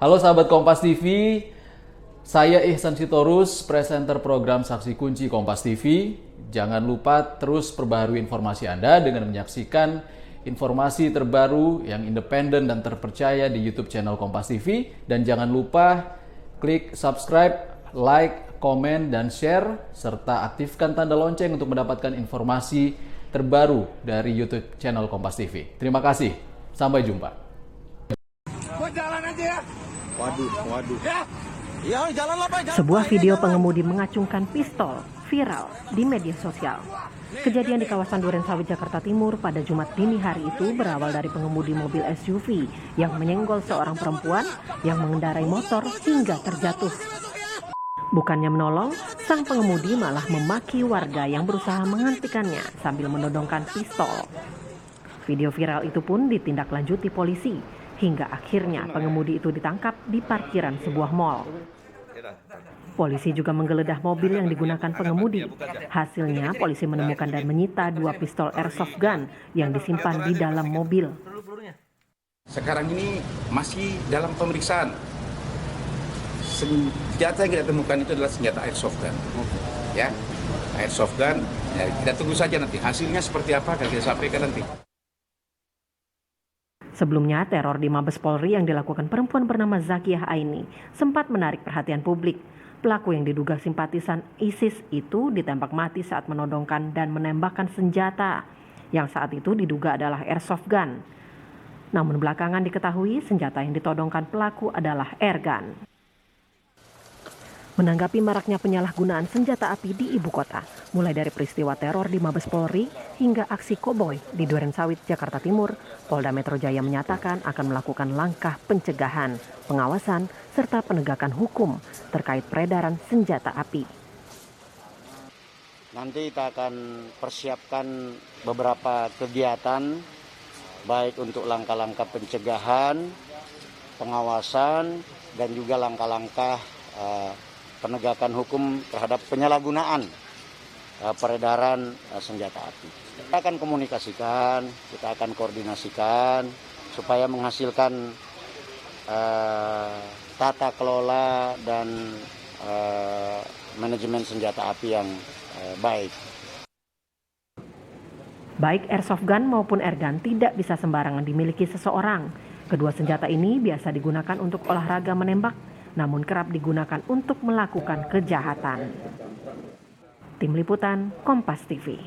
Halo sahabat Kompas TV, saya Ihsan Sitorus, presenter program Saksi Kunci Kompas TV. Jangan lupa terus perbaharui informasi Anda dengan menyaksikan informasi terbaru yang independen dan terpercaya di YouTube channel Kompas TV. Dan jangan lupa klik subscribe, like, komen, dan share, serta aktifkan tanda lonceng untuk mendapatkan informasi terbaru dari YouTube channel Kompas TV. Terima kasih, sampai jumpa. Jalan aja ya. Waduh. Ya, jalan lah Pak. Sebuah video pengemudi mengacungkan pistol viral di media sosial. Kejadian di kawasan Durensawit, Jakarta Timur pada Jumat dini hari itu berawal dari pengemudi mobil SUV yang menyenggol seorang perempuan yang mengendarai motor hingga terjatuh. Bukannya menolong, sang pengemudi malah memaki warga yang berusaha menghentikannya sambil menodongkan pistol. Video viral itu pun ditindaklanjuti polisi, hingga akhirnya pengemudi itu ditangkap di parkiran sebuah mal. Polisi juga menggeledah mobil yang digunakan pengemudi. Hasilnya, polisi menemukan dan menyita 2 pistol airsoft gun yang disimpan di dalam mobil. Sekarang ini masih dalam pemeriksaan. Senjata yang kita temukan itu adalah senjata airsoft gun. Ya, airsoft gun. Ya, kita tunggu saja nanti hasilnya seperti apa akan kita sampaikan nanti. Sebelumnya, teror di Mabes Polri yang dilakukan perempuan bernama Zakiyah Aini sempat menarik perhatian publik. Pelaku yang diduga simpatisan ISIS itu ditembak mati saat menodongkan dan menembakkan senjata yang saat itu diduga adalah airsoft gun. Namun belakangan diketahui senjata yang ditodongkan pelaku adalah airgun. Menanggapi maraknya penyalahgunaan senjata api di ibu kota, mulai dari peristiwa teror di Mabes Polri hingga aksi koboi di Durensawit, Jakarta Timur, Polda Metro Jaya menyatakan akan melakukan langkah pencegahan, pengawasan, serta penegakan hukum terkait peredaran senjata api. Nanti kita akan persiapkan beberapa kegiatan, baik untuk langkah-langkah pencegahan, pengawasan, dan juga langkah-langkah penegakan hukum terhadap penyalahgunaan peredaran senjata api. Kita akan komunikasikan, kita akan koordinasikan supaya menghasilkan tata kelola dan manajemen senjata api yang baik. Baik airsoft gun maupun airgun tidak bisa sembarangan dimiliki seseorang. Kedua senjata ini biasa digunakan untuk olahraga menembak, namun kerap digunakan untuk melakukan kejahatan. Tim Liputan, Kompas TV.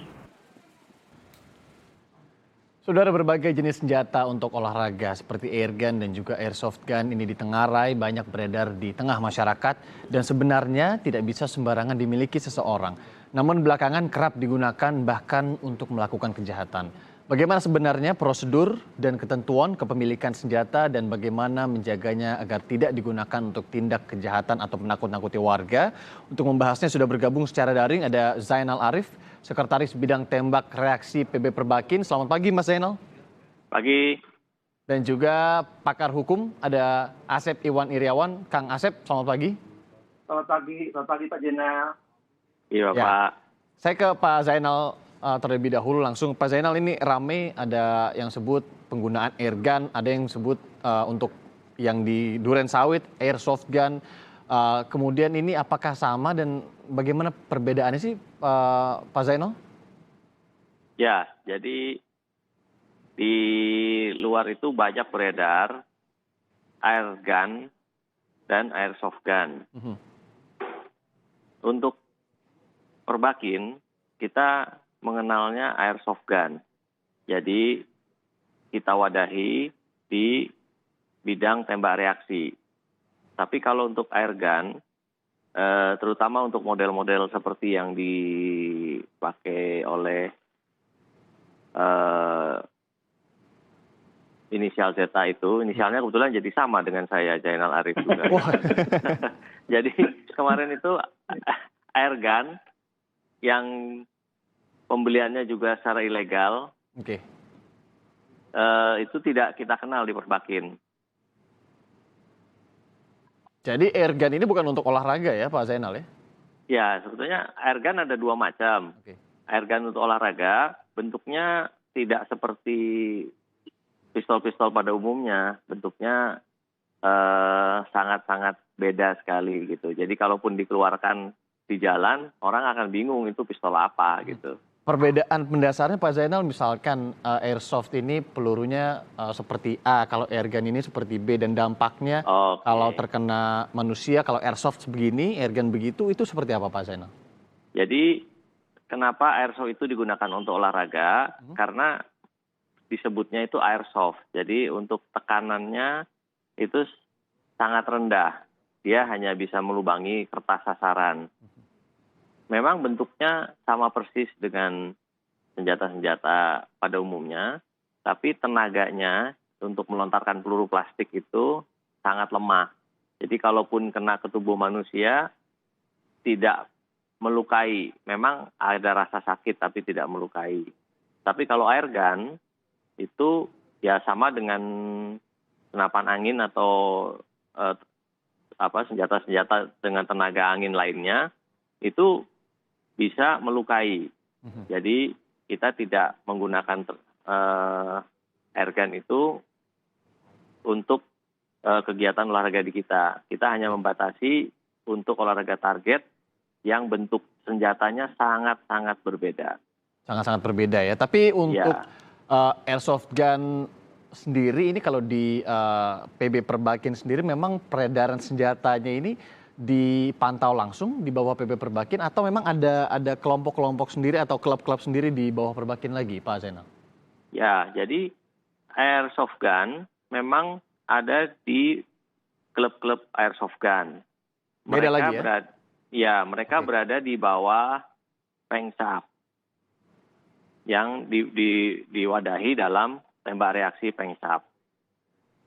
Saudara, berbagai jenis senjata untuk olahraga seperti airgun dan juga airsoft gun ini ditengarai banyak beredar di tengah masyarakat dan sebenarnya tidak bisa sembarangan dimiliki seseorang. Namun belakangan kerap digunakan bahkan untuk melakukan kejahatan. Bagaimana sebenarnya prosedur dan ketentuan kepemilikan senjata dan bagaimana menjaganya agar tidak digunakan untuk tindak kejahatan atau menakut-nakuti warga? Untuk membahasnya sudah bergabung secara daring ada Zainal Arif, Sekretaris Bidang Tembak Reaksi PB Perbakin. Selamat pagi Mas Zainal. Pagi. Dan juga pakar hukum ada Asep Iwan Iriawan. Kang Asep, selamat pagi. Selamat pagi Pak Jenal. Iya Ya. Pak. Saya ke Pak Zainal terlebih dahulu langsung. Pak Zainal, ini rame ada yang sebut penggunaan airgun, ada yang sebut untuk yang di Durensawit airsoft gun. Kemudian ini apakah sama dan bagaimana perbedaannya sih Pak Zainal? Ya, jadi di luar itu banyak beredar airgun dan airsoft gun. Untuk Perbakin, kita mengenalnya airsoft gun. Jadi kita wadahi di bidang tembak reaksi. Tapi kalau untuk airgun, terutama untuk model-model seperti yang dipakai oleh inisial Z itu, inisialnya kebetulan jadi sama dengan saya, Zainal Arif juga. Jadi kemarin itu airgun yang pembeliannya juga secara ilegal, itu tidak kita kenal di Perbakin. Jadi airgun ini bukan untuk olahraga ya Pak Zainal ya? Ya, sebetulnya airgun ada 2 macam. Airgun untuk olahraga bentuknya tidak seperti pistol-pistol pada umumnya, bentuknya sangat-sangat beda sekali gitu. Jadi kalaupun dikeluarkan di jalan, orang akan bingung itu pistol apa gitu. Perbedaan mendasarnya Pak Zainal, misalkan airsoft ini pelurunya seperti A, kalau airgun ini seperti B, dan dampaknya Oke. kalau terkena manusia, kalau airsoft begini, airgun begitu, itu seperti apa Pak Zainal? Jadi kenapa airsoft itu digunakan untuk olahraga? Karena disebutnya itu airsoft. Jadi untuk tekanannya itu sangat rendah. Dia hanya bisa melubangi kertas sasaran. Memang bentuknya sama persis dengan senjata-senjata pada umumnya, tapi tenaganya untuk melontarkan peluru plastik itu sangat lemah. Jadi kalaupun kena ke tubuh manusia, tidak melukai. Memang ada rasa sakit tapi tidak melukai. Tapi kalau airgun itu ya sama dengan senapan angin atau senjata-senjata dengan tenaga angin lainnya, itu bisa melukai. Jadi kita tidak menggunakan airgun itu untuk kegiatan olahraga di kita. Kita hanya membatasi untuk olahraga target yang bentuk senjatanya sangat-sangat berbeda. Sangat-sangat berbeda ya. Tapi untuk airsoft gun sendiri ini kalau di PB Perbakin sendiri memang peredaran senjatanya ini dipantau langsung di bawah PB Perbakin atau memang ada kelompok-kelompok sendiri atau klub-klub sendiri di bawah Perbakin lagi, Pak Zainal? Ya, jadi airsoft gun memang ada di klub-klub airsoft gun. Beda lagi ya? Mereka berada di bawah Pengsap yang diwadahi dalam tembak reaksi Pengsap.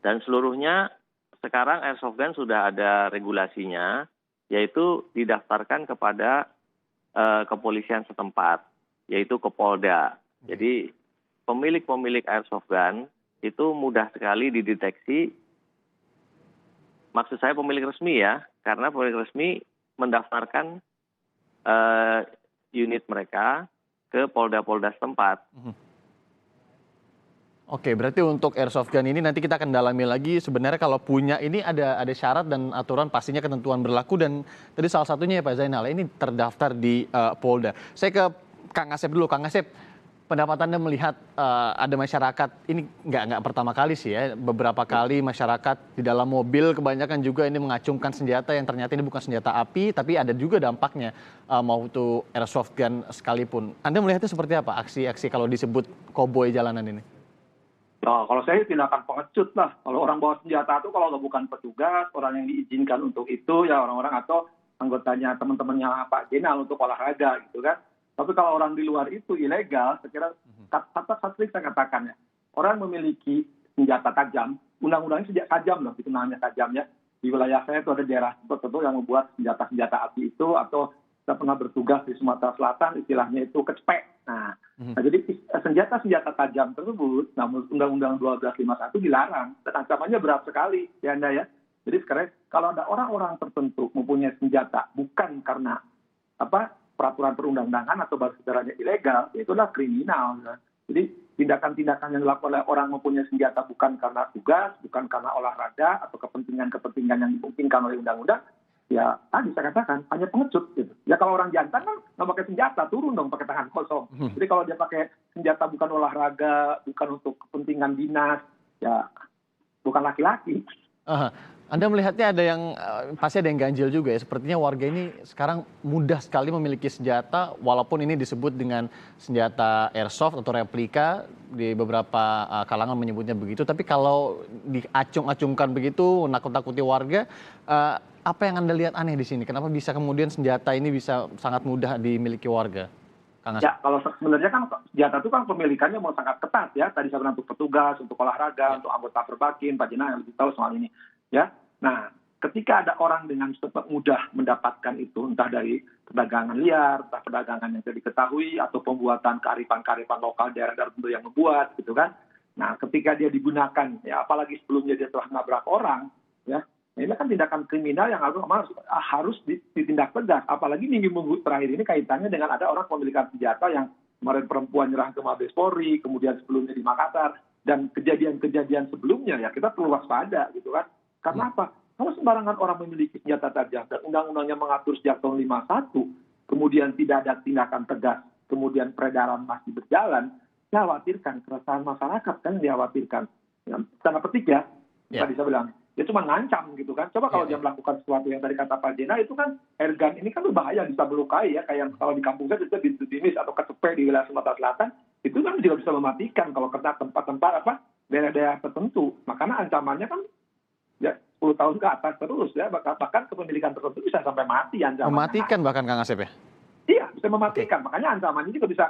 Dan seluruhnya sekarang airsoft gun sudah ada regulasinya, yaitu didaftarkan kepada kepolisian setempat, yaitu Kepolda. Jadi pemilik-pemilik airsoft gun itu mudah sekali dideteksi. Maksud saya pemilik resmi ya, karena pemilik resmi mendaftarkan unit mereka ke polda-polda setempat. Oke, berarti untuk airsoft gun ini nanti kita akan dalami lagi. Sebenarnya kalau punya ini ada syarat dan aturan, pastinya ketentuan berlaku, dan tadi salah satunya ya Pak Zainal, ini terdaftar di Polda. Saya ke Kang Asep dulu. Kang Asep, pendapat Anda melihat ada masyarakat, ini nggak pertama kali sih ya, beberapa kali masyarakat di dalam mobil kebanyakan juga ini mengacungkan senjata yang ternyata ini bukan senjata api, tapi ada juga dampaknya mau itu airsoft gun sekalipun. Anda melihatnya seperti apa aksi-aksi kalau disebut koboi jalanan ini? Nah, kalau saya tindakan pengecut lah. Kalau orang bawa senjata itu kalau bukan petugas, orang yang diizinkan untuk itu ya orang-orang atau anggotanya teman-temannya Pak Zainal untuk olahraga gitu kan. Tapi kalau orang di luar itu ilegal, saya kira satu saya katakan ya, orang memiliki senjata tajam, undang-undangnya sejak tajam loh, itu namanya tajamnya. Di wilayah saya itu ada daerah tertentu yang membuat senjata-senjata api itu, atau saya pernah bertugas di Sumatera Selatan, istilahnya itu kecepek. Nah, jadi senjata-senjata tajam tersebut, namun Undang-Undang 1251 dilarang, dan ancamannya berat sekali, ya Anda ya. Jadi sekarang kalau ada orang-orang tertentu mempunyai senjata bukan karena peraturan perundang-undangan atau bahasa sederhananya ilegal, ya itulah kriminal. Ya. Jadi tindakan-tindakan yang dilakukan oleh orang mempunyai senjata bukan karena tugas, bukan karena olahraga atau kepentingan-kepentingan yang dimungkinkan oleh undang-undang, ya tadi saya katakan hanya pengecut gitu. Ya kalau orang jantan kan nggak pakai senjata, turun dong pakai tangan kosong. Jadi kalau dia pakai senjata bukan olahraga, bukan untuk kepentingan dinas, ya bukan laki-laki. Anda melihatnya ada yang pasti ada yang ganjil juga ya. Sepertinya warga ini sekarang mudah sekali memiliki senjata, walaupun ini disebut dengan senjata airsoft atau replika, di beberapa kalangan menyebutnya begitu. Tapi kalau diacung-acungkan begitu, nakut-nakuti warga, apa yang Anda lihat aneh di sini? Kenapa bisa kemudian senjata ini bisa sangat mudah dimiliki warga? Kang Asep. Ya, kalau sebenarnya kan senjata itu kan pemilikannya mau sangat ketat ya. Tadi saya bilang untuk petugas, untuk olahraga, untuk anggota Perbakin, Pak Zainal yang lebih tahu soal ini. Ya, nah ketika ada orang dengan mudah mendapatkan itu, entah dari perdagangan liar, entah perdagangan yang tidak diketahui, atau pembuatan kearifan-kearifan lokal daerah tertentu yang membuat, gitu kan. Nah, ketika dia digunakan, ya apalagi sebelumnya dia telah nabrak orang, ya, ini kan tindakan kriminal yang harus ditindak tegas. Apalagi minggu-minggu terakhir ini kaitannya dengan ada orang pemilikan senjata yang kemarin perempuan nyerang ke Mabes Polri, kemudian sebelumnya di Makassar, dan kejadian-kejadian sebelumnya ya kita perlu waspada, gitu kan. Karena apa? Kalau sembarangan orang memiliki senjata tajam dan undang-undangnya mengatur sejak tahun 51, kemudian tidak ada tindakan tegas, kemudian peredaran masih berjalan, dikhawatirkan keresahan masyarakat kan dikhawatirkan. Ya, tanda petik ya, tadi saya bilang. Dia cuma ngancam gitu kan. Coba kalau dia melakukan sesuatu yang tadi kata Pak Jena itu kan airgun ini kan berbahaya, bisa melukai ya. Kayak kalau di kampung saya itu di Timis atau Kecepek di wilayah Sumatera Selatan itu kan juga bisa mematikan kalau kena tempat-tempat daerah-daerah tertentu. Makanya ancamannya kan ya 10 tahun ke atas terus ya. Bahkan kepemilikan tertentu bisa sampai mati ancamannya. Mematikan bahkan Kang Asep ya? Iya, bisa mematikan. Makanya ancamannya juga bisa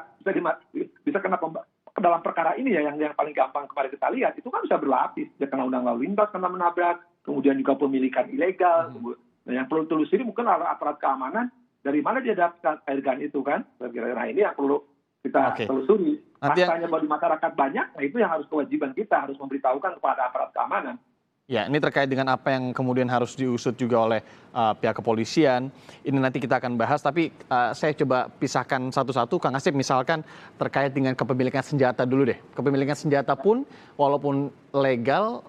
kena ke dalam perkara ini ya, yang paling gampang kemarin kita lihat, itu kan bisa berlapis. Dia kena undang lalu lintas, kena menabrak, kemudian juga pemilikan ilegal. Nah, yang perlu telusuri mungkin aparat keamanan, dari mana dia dapat airgun itu kan. Nah, ini yang perlu kita telusuri. Faktanya bahwa di masyarakat banyak, nah itu yang harus kewajiban kita, harus memberitahukan kepada aparat keamanan. Ya, ini terkait dengan apa yang kemudian harus diusut juga oleh pihak kepolisian. Ini nanti kita akan bahas, tapi saya coba pisahkan satu-satu. Kang Asep, misalkan terkait dengan kepemilikan senjata dulu deh. Kepemilikan senjata pun walaupun legal,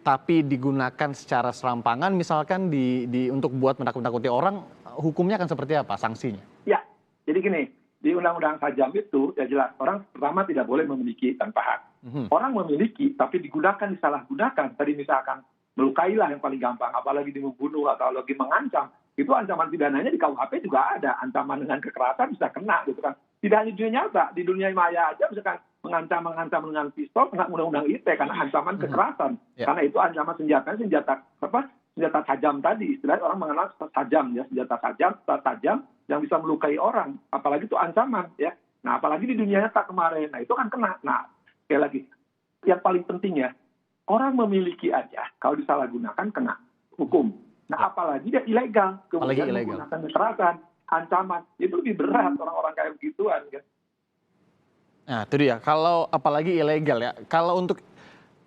tapi digunakan secara serampangan, misalkan untuk buat menakut-nakuti orang, hukumnya akan seperti apa, sanksinya? Ya, jadi gini, di Undang-Undang Tajam itu ya jelas, orang pertama tidak boleh memiliki tanpa hak. Orang memiliki, tapi digunakan, disalahgunakan. Tadi misalkan melukailah yang paling gampang, apalagi di membunuh atau lagi mengancam. Itu ancaman pidananya di KUHP juga ada. Ancaman dengan kekerasan bisa kena gitu kan. Tidak hanya di dunia nyata, di dunia maya aja misalkan mengancam dengan pistol, kena undang-undang ITE karena ancaman kekerasan. Karena itu ancaman senjata tajam tadi. Istilahnya orang mengenal tajam ya, senjata tajam yang bisa melukai orang. Apalagi itu ancaman ya. Nah, apalagi di dunia nyata kemarin. Nah, itu kan kena. Nah, sekali lagi, yang paling penting ya, orang memiliki aja, kalau disalahgunakan kena hukum. Nah, apalagi dia ilegal, kemudian menggunakan kekerasan, ancaman, itu lebih berat orang-orang kayak begituan. Kan? Nah, itu dia. Kalau apalagi ilegal ya, kalau untuk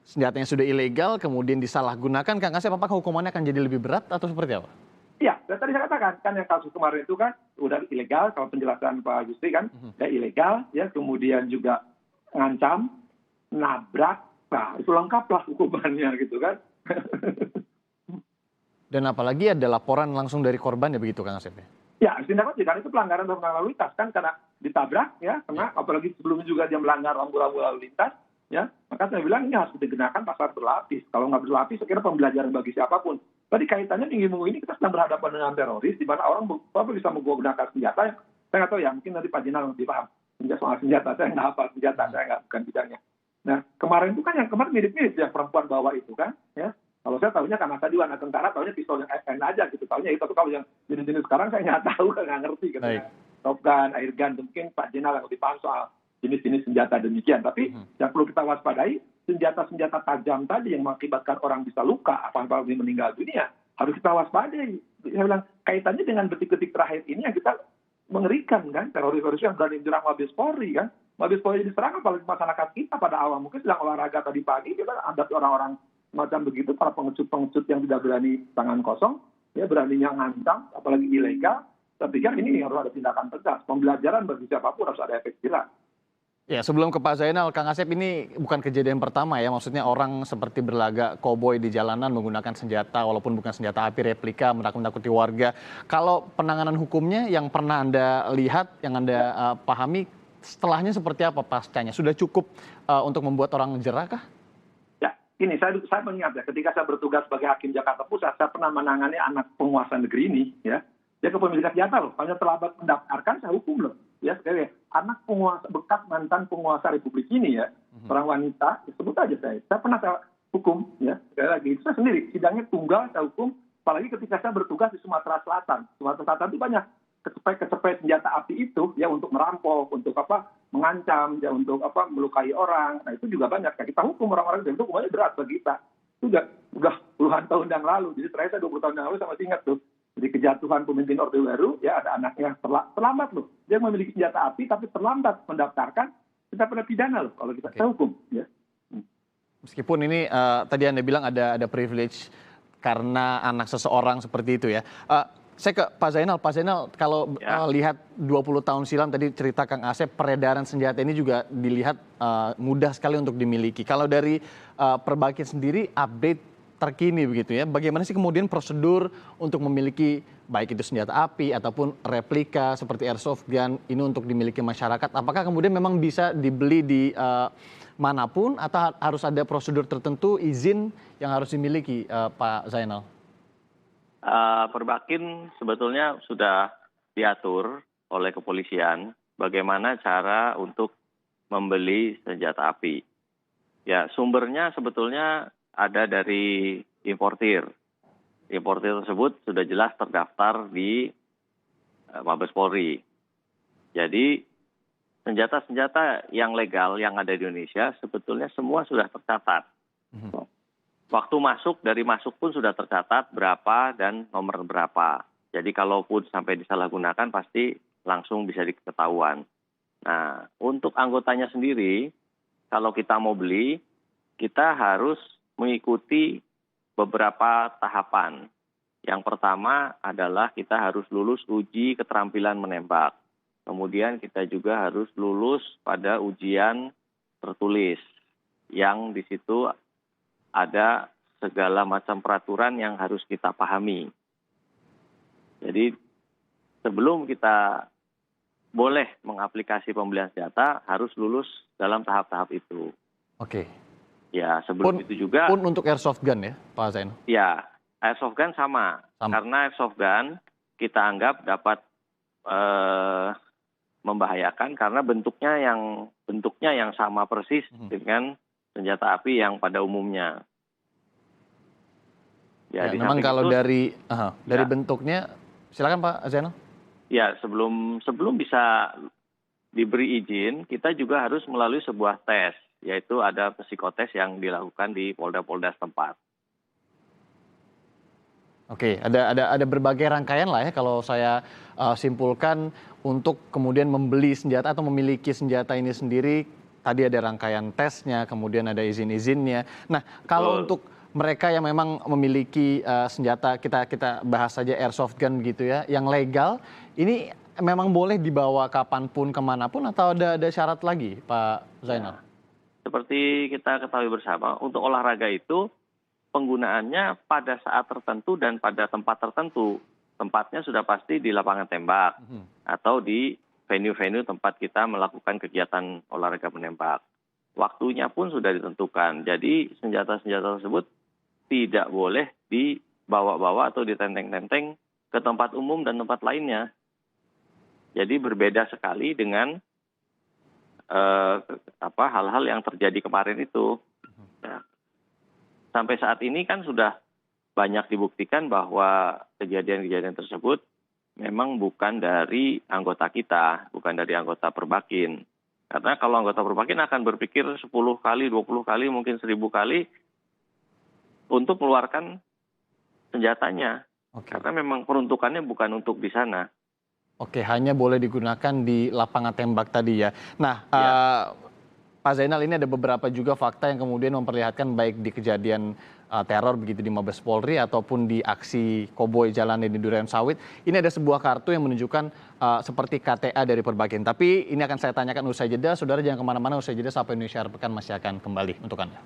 senjatanya sudah ilegal, kemudian disalahgunakan, Kang Asep, apakah hukumannya akan jadi lebih berat atau seperti apa? Iya, tadi saya katakan, kan yang kasus kemarin itu kan udah ilegal, kalau penjelasan Pak Yusri kan, udah ilegal, ya kemudian juga ngancam, nabrak, nah itu lengkaplah hukumannya gitu kan. Dan apalagi ada laporan langsung dari korban ya begitu Kang Asep ya? Ya, tindak lanjut kan itu pelanggaran lalu lintas kan karena ditabrak ya, karena apalagi sebelumnya juga dia melanggar rambu-rambu lalu lintas ya, maka saya bilang ini harus digunakan pasal berlapis. Kalau nggak berlapis, saya kira pembelajaran bagi siapapun. Tadi kaitannya minggu ini kita sedang berhadapan dengan teroris, di mana orang bisa menggunakan senjata. Saya nggak tahu ya, mungkin nanti Pak Jenal lebih paham soal senjata. Saya nggak hafal senjata, saya nggak bukan bidangnya. Nah, kemarin itu kan yang kemarin mirip-mirip yang perempuan bawa itu kan, ya. Kalau saya tahunya karena tadi warna tentara, tahunya pistol yang FN aja gitu, tahunya itu. Tapi kalau yang jenis-jenis sekarang saya nggak tahu, nggak ngerti gitu ya. Top gun, air gun, mungkin Pak Jenal yang lebih paham soal jenis-jenis senjata demikian. Tapi yang perlu kita waspadai, senjata-senjata tajam tadi yang mengakibatkan orang bisa luka, apalagi meninggal dunia, harus kita waspadai. Saya bilang, kaitannya dengan detik-detik terakhir ini yang kita mengerikan kan, teroris-teroris yang berani menyerang Mabes Polri kan. Mabes Polri diserang apalagi masyarakat kita pada awal mungkin sedang olahraga tadi pagi, kita ada orang-orang macam begitu, para pengecut-pengecut yang tidak berani tangan kosong, ya beraninya ngancam, apalagi ilegal. Saya pikir ini harus ada tindakan tegas. Pembelajaran bagi siapapun harus ada efek jerah. Ya, sebelum ke Pak Zainal, Kang Asep, ini bukan kejadian pertama ya, maksudnya orang seperti berlagak koboi di jalanan menggunakan senjata, walaupun bukan senjata api replika, menakut-nakuti warga. Kalau penanganan hukumnya yang pernah Anda lihat, yang Anda pahami, setelahnya seperti apa pascanya? Sudah cukup untuk membuat orang jerah kah? Ya, ini saya mengingat ya, ketika saya bertugas sebagai Hakim Jakarta Pusat, saya pernah menangani anak penguasa negeri ini, ya. Dia kepemilikan senjata loh, hanya terlambat mendaftarkan, saya hukum loh. Ya, sekali anak penguasa, bekas mantan penguasa Republik ini ya, orang wanita, sebut aja saya pernah hukum ya, sekali lagi, itu saya sendiri, sidangnya tunggal, saya hukum, apalagi ketika saya bertugas di Sumatera Selatan. Sumatera Selatan itu banyak kecepet senjata api itu ya untuk merampok, untuk mengancam, ya untuk melukai orang, nah itu juga banyak, ya, kita hukum orang-orang itu hukumannya berat bagi kita. Itu udah puluhan tahun yang lalu, jadi terakhir saya 20 tahun yang lalu saya masih ingat tuh. Jadi kejatuhan pemimpin Orde Baru, ya ada anaknya terlambat loh. Dia memiliki senjata api tapi terlambat mendaftarkan, kita pernah pidana loh kalau kita hukum. Ya. Meskipun ini tadi Anda bilang ada privilege karena anak seseorang seperti itu ya. Saya ke Pak Zainal. Pak Zainal, kalau lihat 20 tahun silam tadi cerita Kang Asep, peredaran senjata ini juga dilihat mudah sekali untuk dimiliki. Kalau dari Perbakin sendiri update terkini begitu ya. Bagaimana sih kemudian prosedur untuk memiliki baik itu senjata api ataupun replika seperti airsoft gun ini untuk dimiliki masyarakat? Apakah kemudian memang bisa dibeli di manapun atau harus ada prosedur tertentu izin yang harus dimiliki, Pak Zainal? Perbakin sebetulnya sudah diatur oleh kepolisian bagaimana cara untuk membeli senjata api. Ya, sumbernya sebetulnya ada dari importir. Importir tersebut sudah jelas terdaftar di Mabes Polri. Jadi senjata-senjata yang legal yang ada di Indonesia sebetulnya semua sudah tercatat. Waktu masuk, dari masuk pun sudah tercatat berapa dan nomor berapa. Jadi kalaupun sampai disalahgunakan pasti langsung bisa diketahuan. Nah, untuk anggotanya sendiri, kalau kita mau beli, kita harus mengikuti beberapa tahapan. Yang pertama adalah kita harus lulus uji keterampilan menembak. Kemudian kita juga harus lulus pada ujian tertulis. Yang di situ ada segala macam peraturan yang harus kita pahami. Jadi sebelum kita boleh mengaplikasi pembelian senjata harus lulus dalam tahap-tahap itu. Oke. Ya, sebelum itu juga. Pun untuk airsoft gun ya, Pak Zainal? Ya, airsoft gun sama. Karena airsoft gun kita anggap dapat membahayakan karena bentuknya yang sama persis dengan senjata api yang pada umumnya. Ya, memang kalau dari bentuknya, silakan Pak Zainal. Ya, sebelum bisa diberi izin, kita juga harus melalui sebuah tes, yaitu ada psikotes yang dilakukan di polda-polda setempat. Oke, ada berbagai rangkaian lah ya kalau saya simpulkan untuk kemudian membeli senjata atau memiliki senjata ini sendiri. Tadi ada rangkaian tesnya, kemudian ada izin-izinnya. Nah, kalau untuk mereka yang memang memiliki senjata, kita bahas saja airsoft gun gitu ya, yang legal, ini memang boleh dibawa kapanpun, kemanapun, atau ada syarat lagi, Pak Zainal? Ya, seperti kita ketahui bersama, untuk olahraga itu penggunaannya pada saat tertentu dan pada tempat tertentu. Tempatnya sudah pasti di lapangan tembak atau di venue-venue tempat kita melakukan kegiatan olahraga menembak. Waktunya pun sudah ditentukan. Jadi senjata-senjata tersebut tidak boleh dibawa-bawa atau ditenteng-tenteng ke tempat umum dan tempat lainnya. Jadi berbeda sekali dengan hal-hal yang terjadi kemarin itu. Ya. Sampai saat ini kan sudah banyak dibuktikan bahwa kejadian-kejadian tersebut memang bukan dari anggota kita, bukan dari anggota Perbakin. Karena kalau anggota Perbakin akan berpikir 10 kali, 20 kali, mungkin 1000 kali untuk mengeluarkan senjatanya. Karena memang peruntukannya bukan untuk di sana. Oke, hanya boleh digunakan di lapangan tembak tadi ya. Nah, Pak Zainal, ini ada beberapa juga fakta yang kemudian memperlihatkan baik di kejadian teror begitu di Mabes Polri ataupun di aksi koboi jalanan di Duren Sawit. Ini ada sebuah kartu yang menunjukkan seperti KTA dari Perbakin. Tapi ini akan saya tanyakan usai jeda. Saudara jangan kemana-mana, usai jeda sampai Indonesia Pekan masih akan kembali untuk Anda.